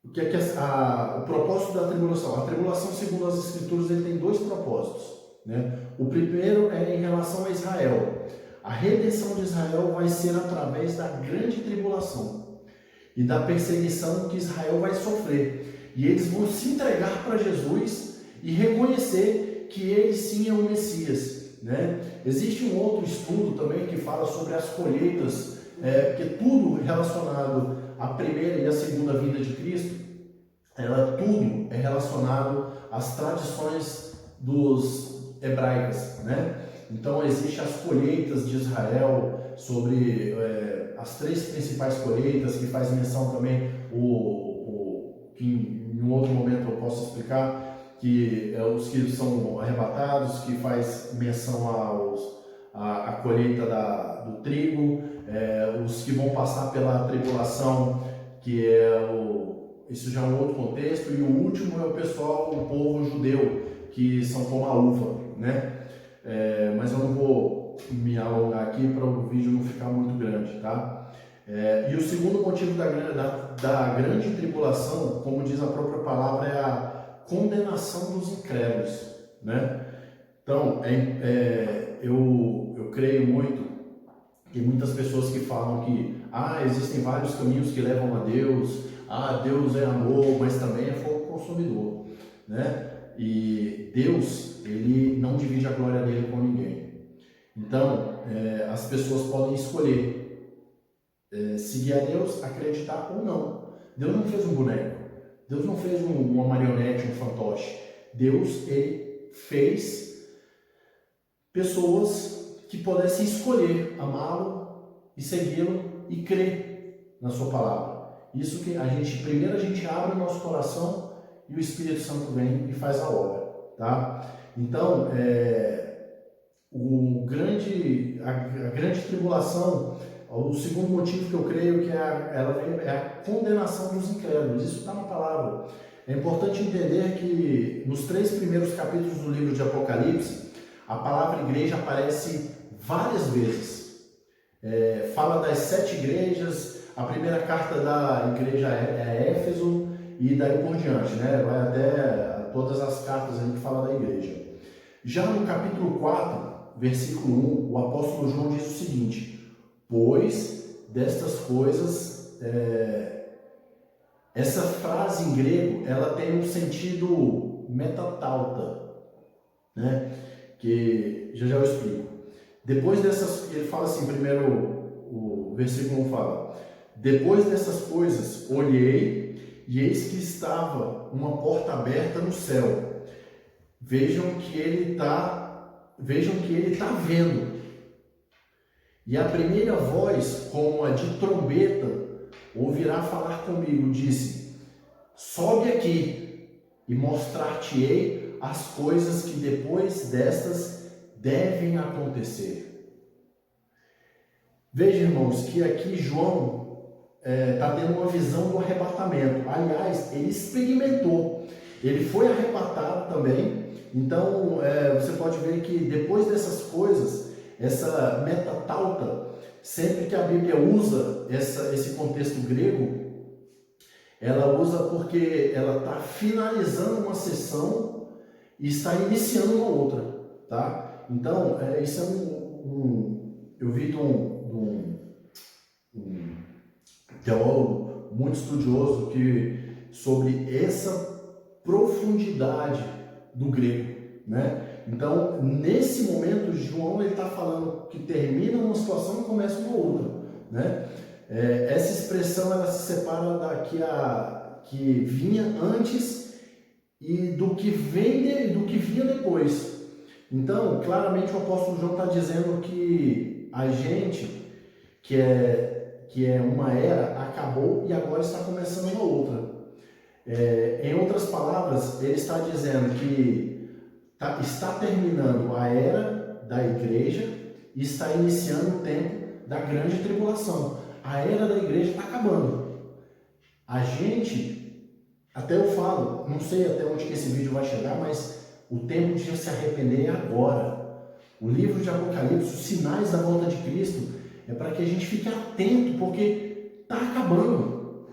O propósito da tribulação? A tribulação, segundo as Escrituras, ele tem 2 propósitos, né? O primeiro é em relação a Israel. A redenção de Israel vai ser através da grande tribulação e da perseguição que Israel vai sofrer. E eles vão se entregar para Jesus e reconhecer que ele sim é o Messias, né? Existe um outro estudo também que fala sobre as colheitas, porque tudo relacionado à primeira e à segunda vinda de Cristo, tudo é relacionado às tradições dos hebraicas, né? Então existem as colheitas de Israel, sobre as 3 principais colheitas, que faz menção também, que em um outro momento eu posso explicar, que os que são arrebatados, que faz menção à colheita do trigo, os que vão passar pela tribulação, que isso já é um outro contexto, e o último é o povo judeu, que são como a uva, né? Mas eu não vou me alongar aqui para o vídeo não ficar muito grande, tá? E o segundo motivo da grande tribulação, como diz a própria palavra, é a condenação dos incrédulos, né? Então, eu creio muito que muitas pessoas que falam que existem vários caminhos que levam a Deus, Deus é amor, mas também é fogo consumidor, né? E Deus, ele não divide a glória dele com ninguém. Então, as pessoas podem escolher seguir a Deus, acreditar ou não. Deus não fez um boneco, Deus não fez uma marionete, um fantoche. Deus, ele fez pessoas que pudessem escolher amá-lo e segui-lo e crer na sua palavra. Isso que primeiro a gente abre o nosso coração e o Espírito Santo vem e faz a obra, tá? Então, a grande tribulação, o segundo motivo que eu creio que é a condenação dos incrédulos. Isso está na palavra. É importante entender que nos 3 primeiros capítulos do livro de Apocalipse, a palavra igreja aparece várias vezes. Fala das 7 igrejas. A primeira carta da igreja é Éfeso, e daí por diante, né? Vai até todas as cartas ali que fala da igreja. Já no capítulo 4, versículo 1, o apóstolo João diz o seguinte: pois destas coisas, essa frase em grego, ela tem um sentido metatauta, né? Que já eu explico. Depois dessas, ele fala assim, primeiro o versículo 1 fala: depois dessas coisas, olhei e eis que estava uma porta aberta no céu. Vejam que ele está vendo. E a primeira voz, como a de trombeta, ouvirá falar comigo, disse: sobe aqui e mostrar-te-ei as coisas que depois destas devem acontecer. Veja, irmãos, que aqui João está tendo uma visão do arrebatamento. Aliás, ele experimentou. Ele foi arrebatado também. Então, você pode ver que depois dessas coisas, essa metatauta, sempre que a Bíblia usa esse contexto grego, ela usa porque ela está finalizando uma sessão e está iniciando uma outra, tá? Então, isso é eu vi de um teólogo muito estudioso sobre essa profundidade do grego, né? Então, nesse momento, João está falando que termina uma situação e começa uma outra, né? Essa expressão ela se separa que vinha antes e do que vinha depois. Então, claramente o apóstolo João está dizendo que a gente, que é uma era, acabou e agora está começando uma outra. Em outras palavras, ele está dizendo que está terminando a era da igreja e está iniciando o tempo da grande tribulação. A era da igreja está acabando. A gente, até eu falo, não sei até onde que esse vídeo vai chegar, mas o tempo de se arrepender é agora. O livro de Apocalipse, os sinais da volta de Cristo, é para que a gente fique atento, porque está acabando.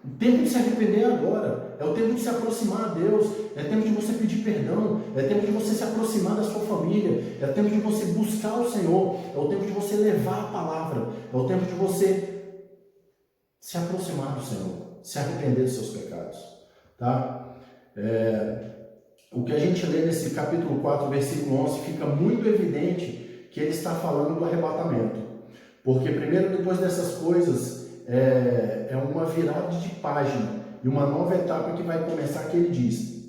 O tempo de se arrepender é agora. É o tempo de se aproximar a Deus. É tempo de você pedir perdão. É tempo de você se aproximar da sua família. É tempo de você buscar o Senhor. É o tempo de você levar a palavra. É o tempo de você se aproximar do Senhor. Se arrepender dos seus pecados. Tá? O que a gente lê nesse capítulo 4, versículo 11, fica muito evidente que ele está falando do arrebatamento. Porque primeiro, depois dessas coisas, é uma virada de página e uma nova etapa que vai começar, que ele diz: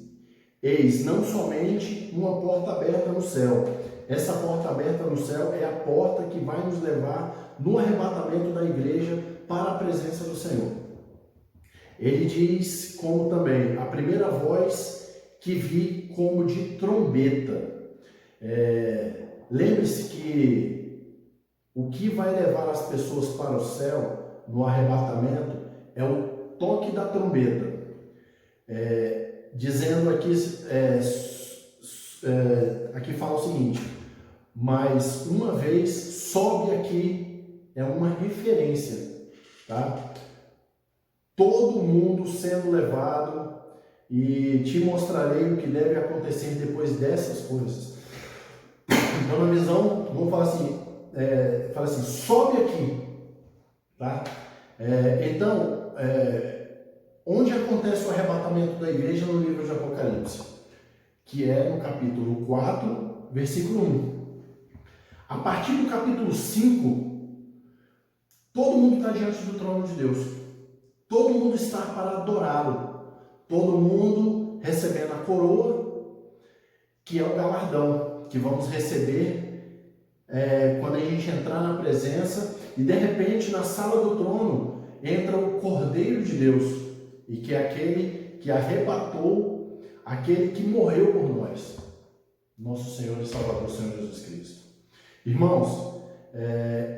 eis não somente uma porta aberta no céu. Essa porta aberta no céu é a porta que vai nos levar no arrebatamento da igreja para a presença do Senhor. Ele diz como também a primeira voz que vi como de trombeta. Lembre-se que o que vai levar as pessoas para o céu no arrebatamento é o toque da trombeta, dizendo aqui fala o seguinte: mas uma vez sobe aqui, é uma referência, tá? Todo mundo sendo levado, e te mostrarei o que deve acontecer depois dessas coisas. Então na visão, vamos falar assim, sobe aqui. Tá? Então, onde acontece o arrebatamento da igreja no livro de Apocalipse? Que é no capítulo 4, versículo 1. A partir do capítulo 5, todo mundo está diante do trono de Deus. Todo mundo está para adorá-lo. Todo mundo recebendo a coroa, que é o galardão que vamos receber quando a gente entrar na presença. E de repente, na sala do trono, entra o Cordeiro de Deus, e que é aquele que arrebatou, aquele que morreu por nós, nosso Senhor e Salvador, Senhor Jesus Cristo. Irmãos,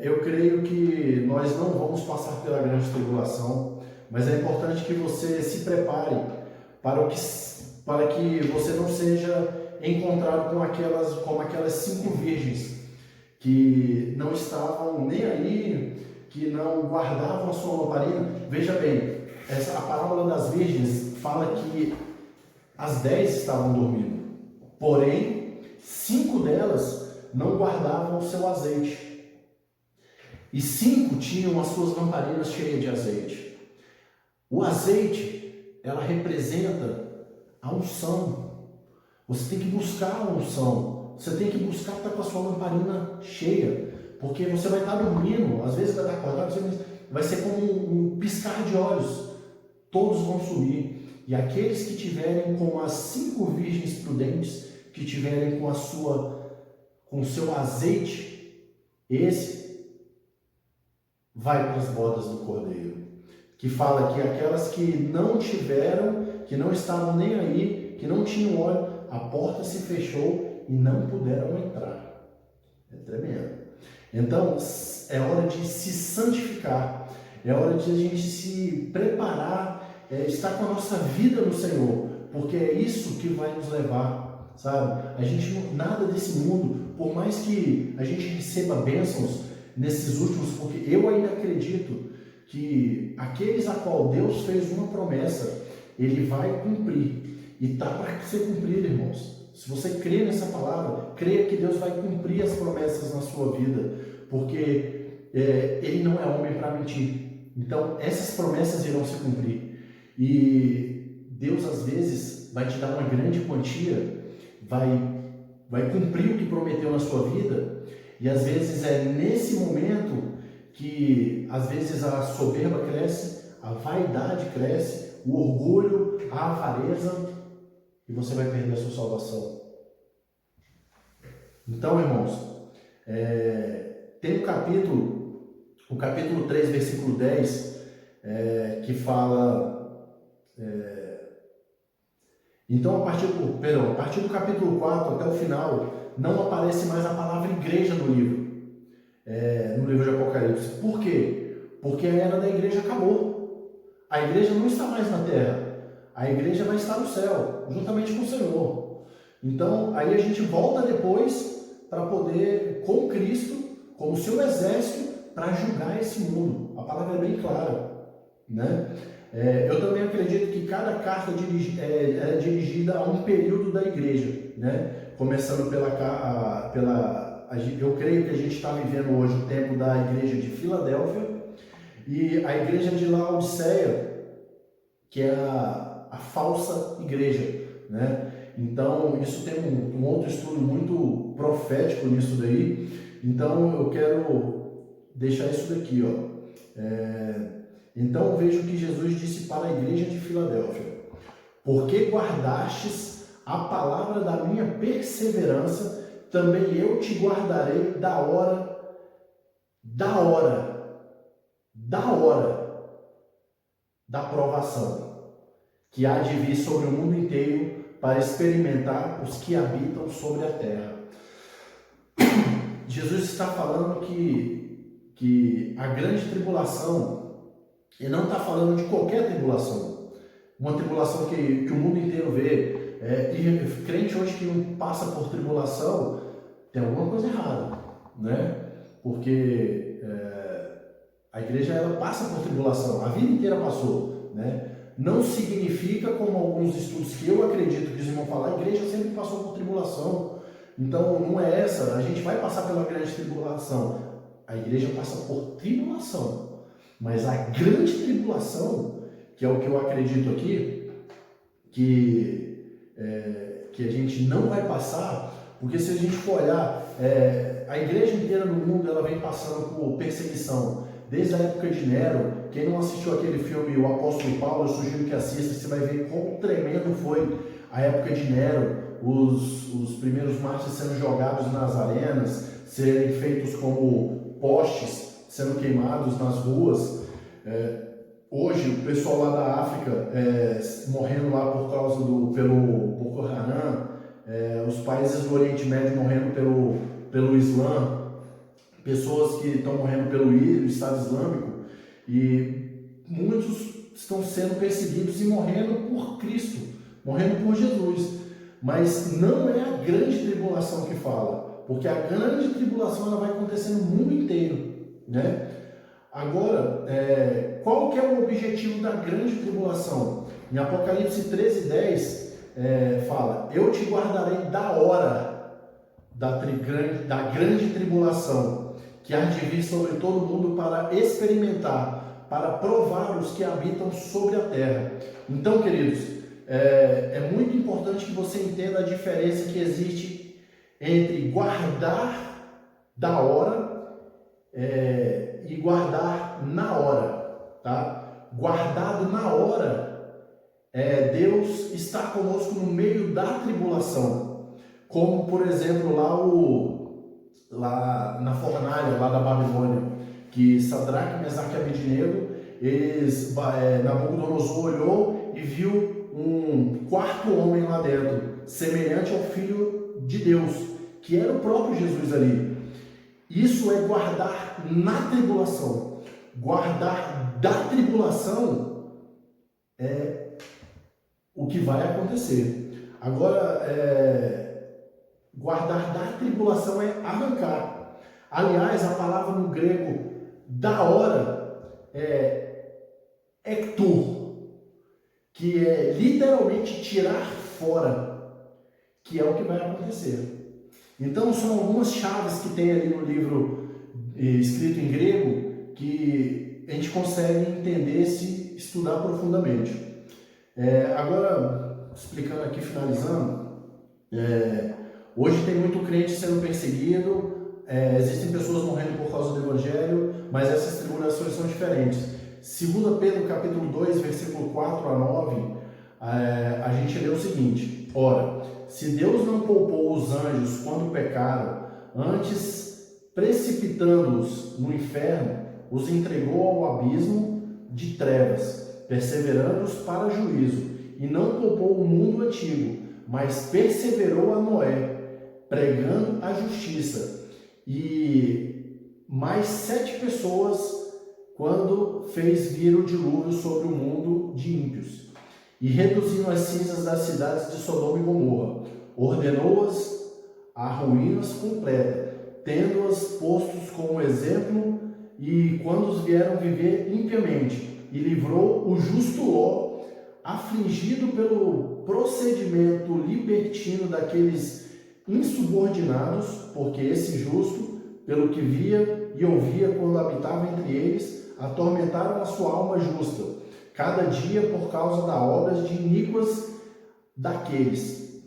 eu creio que nós não vamos passar pela grande tribulação, mas é importante que você se prepare para que você não seja encontrado como aquelas 5 virgens que não estavam nem aí, que não guardavam a sua lamparina. Veja bem, a parábola das virgens fala que as 10 estavam dormindo, porém 5 delas não guardavam o seu azeite, e 5 tinham as suas lamparinas cheias de azeite. O azeite, ela representa a unção. Você tem que buscar a unção, você tem que buscar estar com a sua lamparina cheia, porque você vai estar dormindo, às vezes vai estar acordado, vai ser como um piscar de olhos, todos vão sumir. E aqueles que tiverem com as 5 virgens prudentes, que tiverem com o seu azeite, esse vai para as bodas do Cordeiro. Que fala que aquelas que não tiveram, que não estavam nem aí, que não tinham óleo, a porta se fechou e não puderam entrar. É tremendo. Então, é hora de se santificar, é hora de a gente se preparar, estar com a nossa vida no Senhor, porque é isso que vai nos levar, sabe? A gente nada desse mundo, por mais que a gente receba bênçãos nesses últimos, porque eu ainda acredito que aqueles a qual Deus fez uma promessa, Ele vai cumprir, e está para ser cumprido, irmãos. Se você crê nessa palavra, creia que Deus vai cumprir as promessas na sua vida, porque Ele não é homem para mentir. Então, essas promessas irão se cumprir. E Deus, às vezes, vai te dar uma grande quantia, vai cumprir o que prometeu na sua vida, e às vezes é nesse momento que, às vezes, a soberba cresce, a vaidade cresce, o orgulho, a avareza, e você vai perder a sua salvação. Então, irmãos, tem o capítulo 3, versículo 10, que fala... Então, a partir do capítulo 4 até o final, não aparece mais a palavra igreja no livro de Apocalipse. Por quê? Porque a era da igreja acabou. A igreja não está mais na terra. A igreja vai estar no céu, juntamente com o Senhor. Então, aí a gente volta depois para poder, com Cristo, como seu exército, para julgar esse mundo. A palavra é bem clara, né? Eu também acredito que cada carta é dirigida a um período da igreja, né? Começando eu creio que a gente está vivendo hoje o tempo da igreja de Filadélfia e a igreja de Laodiceia, que é a falsa igreja, né? Então, isso tem um outro estudo muito profético nisso daí. Então, eu quero deixar isso daqui, ó. Então vejo que Jesus disse para a igreja de Filadélfia: porque guardastes a palavra da minha perseverança, também eu te guardarei da hora da provação, que há de vir sobre o mundo inteiro para experimentar os que habitam sobre a terra. Jesus está falando que a grande tribulação, e não está falando de qualquer tribulação, uma tribulação que o mundo inteiro vê. E crente hoje que não passa por tribulação, tem alguma coisa errada, né? Porque a igreja ela passa por tribulação, a vida inteira passou, né? Não significa, como alguns estudos que eu acredito que os irmãos falam, a igreja sempre passou por tribulação. Então não é essa, a gente vai passar pela grande tribulação. A igreja passa por tribulação. Mas a grande tribulação, que é o que eu acredito aqui, que a gente não vai passar, porque se a gente for olhar, a igreja inteira no mundo ela vem passando por perseguição, desde a época de Nero. Quem não assistiu aquele filme O Apóstolo Paulo, eu sugiro que assista, você vai ver quão tremendo foi a época de Nero, os primeiros mártires sendo jogados nas arenas, serem feitos como postes, sendo queimados nas ruas. Hoje o pessoal lá da África morrendo lá por causa pelo Boko Haram, os países do Oriente Médio morrendo pelo Islã, pessoas que estão morrendo pelo Estado Islâmico, e muitos estão sendo perseguidos e morrendo por Cristo, morrendo por Jesus. Mas não é a grande tribulação que fala, porque a grande tribulação ela vai acontecer no mundo inteiro, né? Agora, qual que é o objetivo da grande tribulação? Em Apocalipse 13:10, fala: eu te guardarei da hora da grande tribulação, que há de vir sobre todo mundo para experimentar, para provar os que habitam sobre a terra. Então, queridos, é muito importante que você entenda a diferença que existe entre guardar da hora e guardar na hora, tá? Guardado na hora, Deus está conosco no meio da tribulação, como por exemplo lá na fornalha lá da Babilônia, que Sadraque, Mesaque e Abednego, Nabucodonosor olhou e viu um quarto homem lá dentro, semelhante ao Filho de Deus, que era o próprio Jesus ali. Isso é guardar na tribulação. Guardar da tribulação é o que vai acontecer. Agora, guardar da tribulação é arrancar. Aliás, a palavra no grego da hora é ektur, que é literalmente tirar fora, que é o que vai acontecer. Então, são algumas chaves que tem ali no livro escrito em grego que a gente consegue entender se estudar profundamente. Agora, explicando aqui, finalizando, hoje tem muito crente sendo perseguido, existem pessoas morrendo por causa do Evangelho, mas essas tribulações são diferentes. 2 Pedro capítulo 2, versículo 4 a 9, a gente lê o seguinte: ora, se Deus não poupou os anjos quando pecaram, antes precipitando-os no inferno, os entregou ao abismo de trevas, perseverando-os para juízo, e não poupou o mundo antigo, mas perseverou a Noé, pregando a justiça, e mais 7 pessoas quando fez vir o dilúvio sobre o mundo de ímpios, e reduzindo as cinzas das cidades de Sodoma e Gomorra, ordenou-as a ruínas completa, tendo-as postos como exemplo, e quando os vieram viver impiamente, e livrou o justo Ló, afligido pelo procedimento libertino daqueles insubordinados, porque esse justo, pelo que via e ouvia quando habitava entre eles, atormentaram a sua alma justa, cada dia por causa das obras de iníquas daqueles.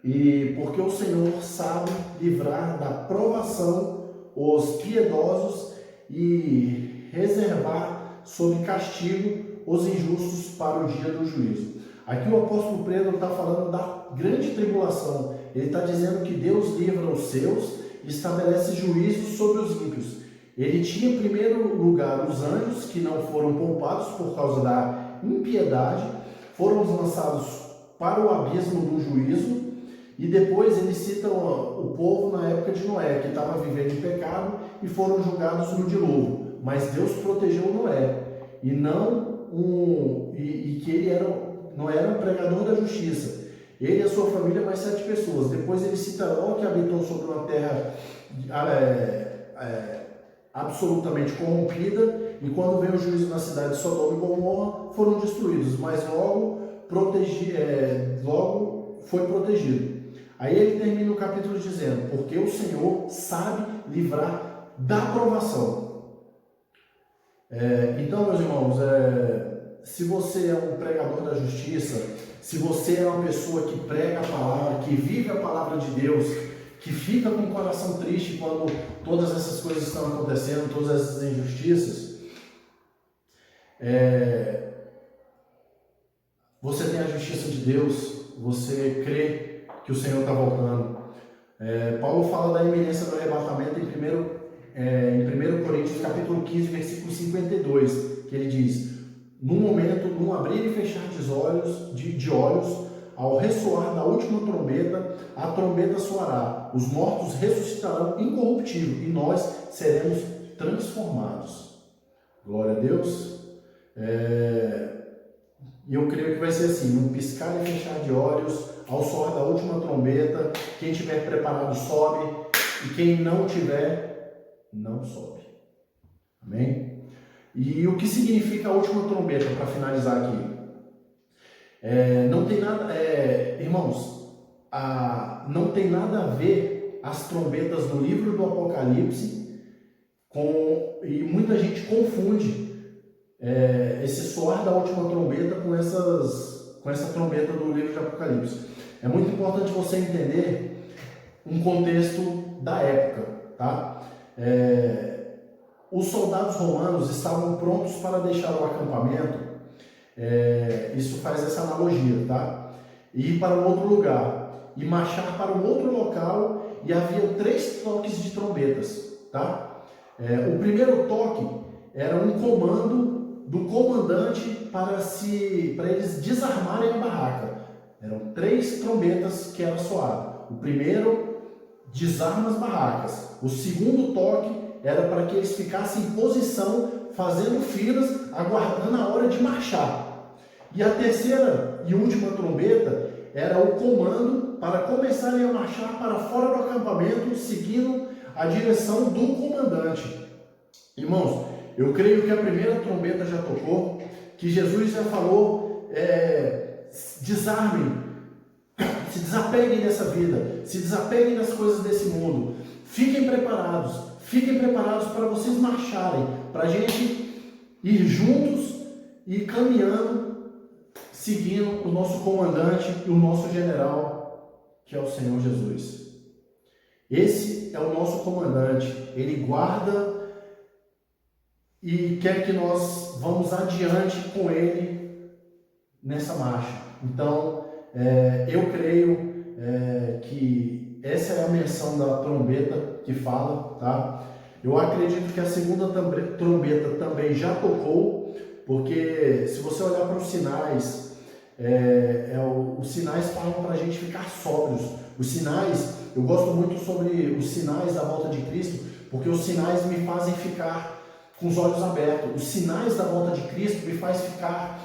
E porque o Senhor sabe livrar da provação os piedosos e reservar sob castigo os injustos para o dia do juízo. Aqui o apóstolo Pedro está falando da grande tribulação. Ele está dizendo que Deus livra os seus e estabelece juízo sobre os ímpios. Ele tinha em primeiro lugar os anjos, que não foram poupados por causa da impiedade, foram lançados para o abismo do juízo, e depois ele cita o povo na época de Noé, que estava vivendo em pecado e foram julgados no dilúvio. Mas Deus protegeu Noé, e que ele não era um pregador da justiça. Ele e a sua família, mais 7 pessoas. Depois ele cita Ló, que habitou sobre uma terra absolutamente corrompida, e quando veio o juízo na cidade de Sodoma e Gomorra, foram destruídos, mas logo foi protegido. Aí ele termina o capítulo dizendo: porque o Senhor sabe livrar da provação. Então, meus irmãos, se você é um pregador da justiça, se você é uma pessoa que prega a palavra, que vive a palavra de Deus, que fica com o coração triste quando todas essas coisas estão acontecendo, todas essas injustiças, você tem a justiça de Deus, você crê que o Senhor está voltando. Paulo fala da iminência do arrebatamento em 1 Coríntios capítulo 15, versículo 52, que ele diz: no momento, num abrir e fechar de olhos, ao ressoar da última trombeta, a trombeta soará, os mortos ressuscitarão incorruptível e nós seremos transformados. Glória a Deus. E eu creio que vai ser assim, num piscar e fechar de olhos, ao soar da última trombeta, quem tiver preparado sobe, e quem não tiver, não sobe. Amém? E o que significa a última trombeta, para finalizar aqui? Não tem nada, irmãos, não tem nada a ver as trombetas do livro do Apocalipse e muita gente confunde esse soar da última trombeta com essa trombeta do livro de Apocalipse. É muito importante você entender um contexto da época, tá? Os soldados romanos estavam prontos para deixar o acampamento, isso faz essa analogia, tá? E ir para um outro lugar, e marchar para um outro local, e havia 3 toques de trombetas, tá? O primeiro toque era um comando do comandante para eles desarmarem a barraca. Eram 3 trombetas que eram soadas. O primeiro, desarma as barracas. O segundo toque era para que eles ficassem em posição, fazendo filas, aguardando a hora de marchar. E a terceira e última trombeta era o comando para começarem a marchar para fora do acampamento, seguindo a direção do comandante. Irmãos, eu creio que a primeira trombeta já tocou, que Jesus já falou, desarmem, se desapeguem dessa vida, se desapeguem das coisas desse mundo, fiquem preparados para vocês marcharem, para a gente ir juntos e caminhando, seguindo o nosso comandante e o nosso general, que é o Senhor Jesus. Esse é o nosso comandante, ele guarda e quer que nós vamos adiante com ele nessa marcha. Então, eu creio que essa é a menção da trombeta que fala, tá? Eu acredito que a segunda trombeta também já tocou, porque se você olhar para os sinais, os sinais falam para a gente ficar sóbrios. Os sinais, eu gosto muito sobre os sinais da volta de Cristo, porque os sinais me fazem ficar com os olhos abertos. Os sinais da volta de Cristo me faz ficar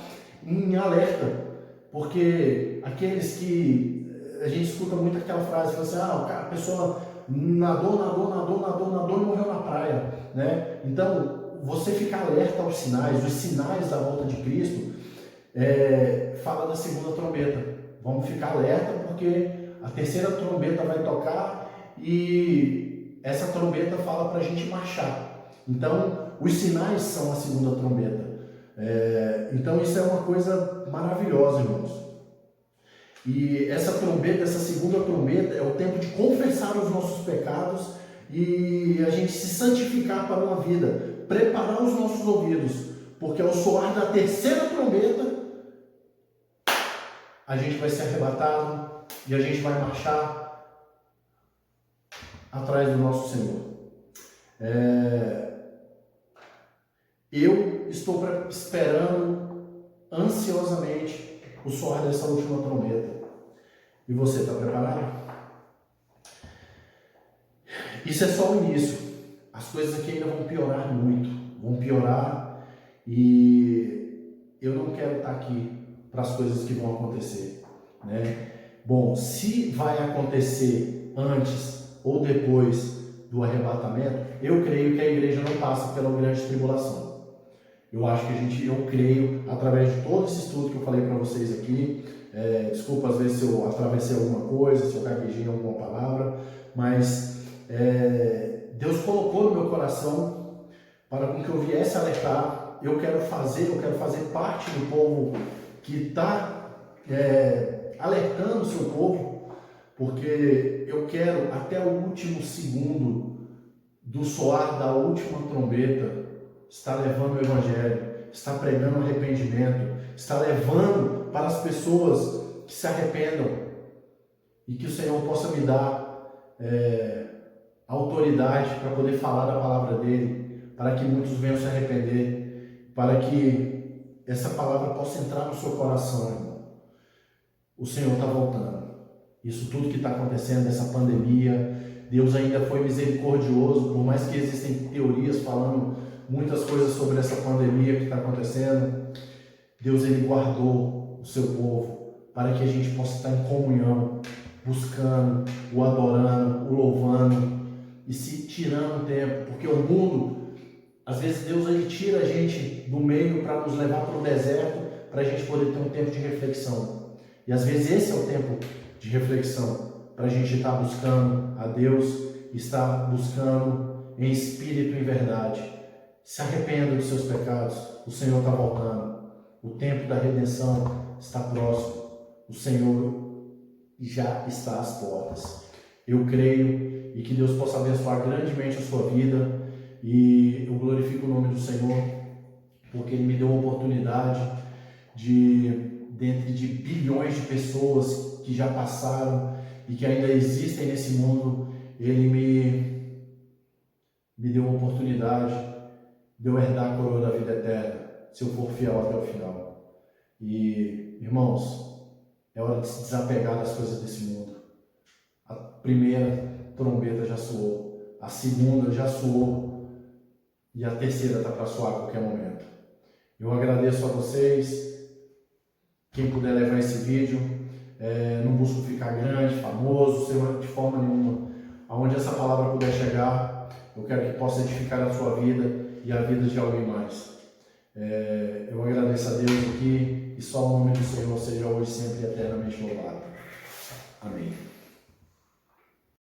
em alerta, porque aqueles que a gente escuta muito aquela frase, fala assim, a pessoa nadou e morreu na praia, né? Então, você ficar alerta aos sinais, os sinais da volta de Cristo, fala da segunda trombeta. Vamos ficar alerta porque a terceira trombeta vai tocar e essa trombeta fala para a gente marchar. Então, os sinais são a segunda trombeta. Então, isso é uma coisa maravilhosa, irmãos. E essa trombeta, essa segunda trombeta, é o tempo de confessar os nossos pecados e a gente se santificar para uma vida, preparar os nossos ouvidos, porque ao soar da terceira trombeta, a gente vai ser arrebatado e a gente vai marchar atrás do nosso Senhor. Eu estou esperando ansiosamente o soar dessa última trombeta. E você está preparado? Isso é só o início. As coisas aqui ainda vão piorar muito. Vão piorar e eu não quero estar aqui para as coisas que vão acontecer, né? Bom, se vai acontecer antes ou depois do arrebatamento, eu creio que a igreja não passa pela grande tribulação. Eu creio, através de todo esse estudo que eu falei para vocês aqui, desculpa às vezes se eu atravessei alguma coisa, se eu gaguejei alguma palavra, mas Deus colocou no meu coração para com que eu viesse alertar. Eu quero fazer parte do povo que está alertando o seu povo, porque eu quero até o último segundo do soar da última trombeta está levando o Evangelho, está pregando arrependimento, está levando para as pessoas que se arrependam e que o Senhor possa me dar autoridade para poder falar da palavra dele, para que muitos venham se arrepender, para que essa palavra possa entrar no seu coração, irmão. O Senhor está voltando. Isso tudo que está acontecendo, essa pandemia, Deus ainda foi misericordioso, por mais que existem teorias falando muitas coisas sobre essa pandemia que está acontecendo, Deus ele guardou o seu povo para que a gente possa estar em comunhão, buscando, o adorando, o louvando e se tirando tempo, porque o mundo, às vezes Deus ele tira a gente do meio para nos levar para o deserto, para a gente poder ter um tempo de reflexão. E às vezes esse é o tempo de reflexão, para a gente estar buscando a Deus, estar buscando em espírito e em verdade. Se arrependa dos seus pecados, o Senhor está voltando. O tempo da redenção está próximo. O Senhor já está às portas. Eu creio e que Deus possa abençoar grandemente a sua vida. E eu glorifico o nome do Senhor, porque Ele me deu a oportunidade dentre de bilhões de pessoas que já passaram e que ainda existem nesse mundo, Ele me deu a oportunidade de eu herdar a coroa da vida eterna, se eu for fiel até o final. E, irmãos, é hora de se desapegar das coisas desse mundo. A primeira trombeta já soou, a segunda já soou, e a terceira está para soar a qualquer momento. Eu agradeço a vocês. Quem puder levar esse vídeo, não busco ficar grande, famoso, de forma nenhuma. Aonde essa palavra puder chegar, eu quero que possa edificar a sua vida e a vida de alguém mais. Eu agradeço a Deus aqui e só o nome do Senhor seja hoje, sempre e eternamente louvado.